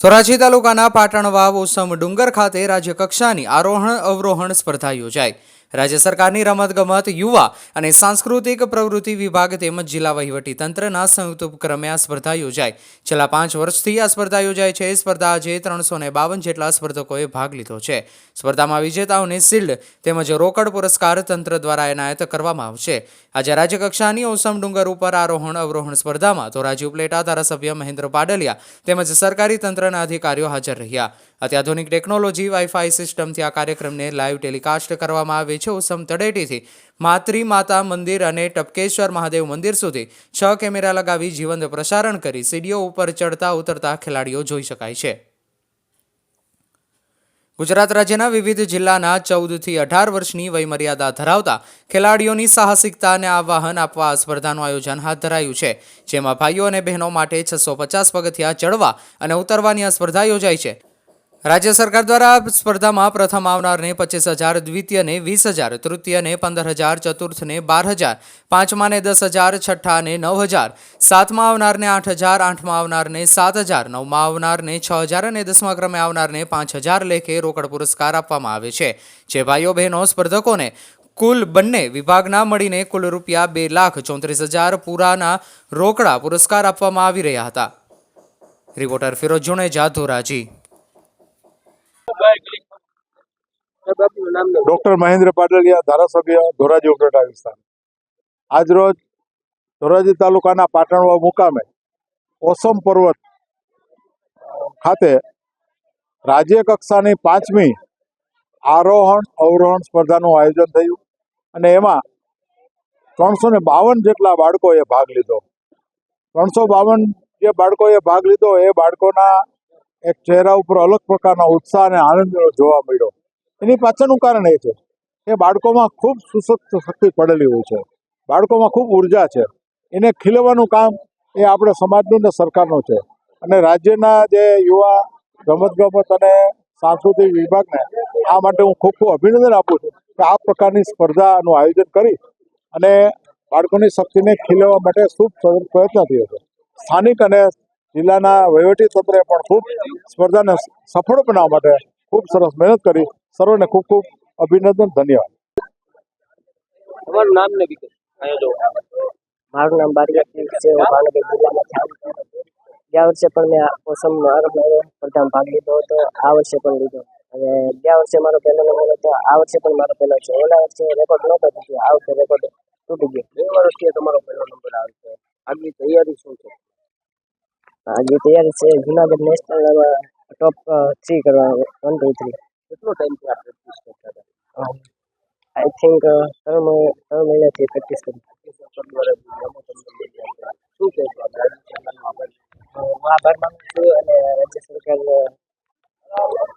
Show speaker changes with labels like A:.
A: ધોરાજી તાલુકાના પાટણવાવ ઓસમ ડુંગર ખાતે રાજ્યકક્ષાની આરોહણ અવરોહણ સ્પર્ધા યોજાઈ। રાજ્ય સરકારની રમતગમત, યુવા અને સાંસ્કૃતિક પ્રવૃત્તિ વિભાગ તેમજ જિલ્લા વહીવટી તંત્રના સંયુક્ત ઉપક્રમે આ સ્પર્ધા યોજાઈ। છેલ્લા 5 વર્ષથી આ સ્પર્ધા યોજાય છે। સ્પર્ધા આજે 352 જેટલા સ્પર્ધકોએ ભાગ લીધો છે। સ્પર્ધામાં વિજેતાઓને શિલ્ડ તેમજ રોકડ પુરસ્કાર તંત્ર દ્વારા એનાયત કરવામાં આવશે। આજે રાજ્યકક્ષાની ઓસમ ડુંગર ઉપર આરોહણ અવરોહણ સ્પર્ધામાં ધોરાજી ઉપલેટા ધારાસભ્ય મહેન્દ્ર પાડલિયા તેમજ સરકારી તંત્રના અધિકારીઓ હાજર રહ્યા। અત્યાધુનિક ટેકનોલોજી વાઈફાઈ સિસ્ટમથી આ કાર્યક્રમને લાઈવ ટેલિકાસ્ટ કરવામાં આવે છે। ઓસમ તળેટીથી માતરી માતા મંદિર અને ટપકેશ્વર મહાદેવ મંદિર સુધી 6 કેમેરા લગાવી જીવંત પ્રસારણ કરી સીડીઓ ઉપર ચડતા ઉતરતા ખેલાડીઓ જોઈ શકાય છે। ગુજરાત રાજ્યના વિવિધ જિલ્લાના 14 થી 18 વર્ષની વયમર્યાદા ધરાવતા ખેલાડીઓની સાહસિકતાને આવાહન આપવા આ સ્પર્ધાનું આયોજન હાથ ધરાયું છે। જેમાં ભાઈઓ અને બહેનો માટે 650 પગથિયા ચડવા અને ઉતરવાની આ સ્પર્ધા યોજાઈ છે। રાજ્ય સરકાર દ્વારા આ સ્પર્ધામાં પ્રથમ આવનારને 25,000, દ્વિતીયને 20,000, તૃતીયને 15,000, ચતુર્થને 12,000, પાંચમાને 10,000, છઠ્ઠાને 9,000, સાતમા આવનારને 8,000, આઠમા આવનારને 7,000, નવમા આવનારને 6,000 અને 10મા ક્રમે આવનારને 5,000 લેખે રોકડ પુરસ્કાર આપવામાં આવે છે। જે ભાઈઓ બહેનો સ્પર્ધકોને કુલ બંને વિભાગના મળીને કુલ રૂપિયા 2,34,000 પૂરાના રોકડા પુરસ્કાર આપવામાં આવી રહ્યા હતા। રિપોર્ટર ફિરોજ જુનેજા, ધોરાજી।
B: ડોક્ટર મહેન્દ્ર પાડલિયા, ધારાસભ્ય, ધોરાજી ઉપલેટા વિસ્તાર। આજરોજ ધોરાજી તાલુકાના પાટણવાવ મુકામે ઓસમ પર્વત ખાતે રાજ્ય કક્ષાની 5મી આરોહણ અવરોહણ સ્પર્ધાનું આયોજન થયું અને એમાં 352 જેટલા બાળકોએ ભાગ લીધો। 352 જે બાળકોએ ભાગ લીધો એ બાળકોના એક ચહેરા ઉપર અલગ પ્રકારનો ઉત્સાહ અને આનંદ જોવા મળ્યો। એની પાછળનું કારણ એ છે કે બાળકોમાં ખૂબ સુસુપ્ત શક્તિ પડેલી હોય છે, બાળકોમાં ખૂબ ઉર્જા છે। એને ખીલવાનું કામ એ આપણે સમાજનું ને સરકારનું છે અને રાજ્યના જે યુવા રમતગમત અને સાંસ્કૃતિક વિભાગને આ માટે હું ખૂબ ખૂબ અભિનંદન આપું છું કે આ પ્રકારની સ્પર્ધાનું આયોજન કરી અને બાળકોની શક્તિને ખીલવવા માટે ખૂબ સરસ પ્રયત્ન થયો છે। સ્થાનિક અને જિલ્લાના વહીવટી તંત્રે પણ ખૂબ સ્પર્ધાને સફળ બનાવવા માટે ખૂબ સરસ મહેનત કરી। સર્વને ખૂબ ખૂબ અભિનંદન, ધન્યવાદ।
C: તમારું નામ ને વિગત
D: મારું નામ બારિયા છે, ભાવનગર જિલ્લામાંથી આવું છું। ગયા વર્ષે પણ મેં ઓસમ આરોહણ સ્પર્ધામાં ભાગ લીધો હતો, આ વર્ષે પણ લીધો અને ગયા વર્ષે મારો પહેલો નંબર હતો, આ વર્ષે પણ મારો પહેલો છે। ઓલા વર્ષે રેકોર્ડ નહોતો થયો, આ વખતે રેકોર્ડ તૂટી ગયો।
C: 2 વર્ષથી તમારો પહેલો નંબર આવે છે। આગની તૈયારી શું છે?
D: આગળ તૈયારી છે જુનાગઢ નેશનલમાં ટોપ 3 કરવા, 1, 2, 3।
C: કેટલો ટાઈમથી આ પ્રેક્ટિસ કરતા હતા?
D: આઈ થિંક 3 મહિનાથી પ્રેક્ટિસ કરી।
C: શું કહેશો?
D: હું આભાર માનું છું અને રાજ્ય સરકારનો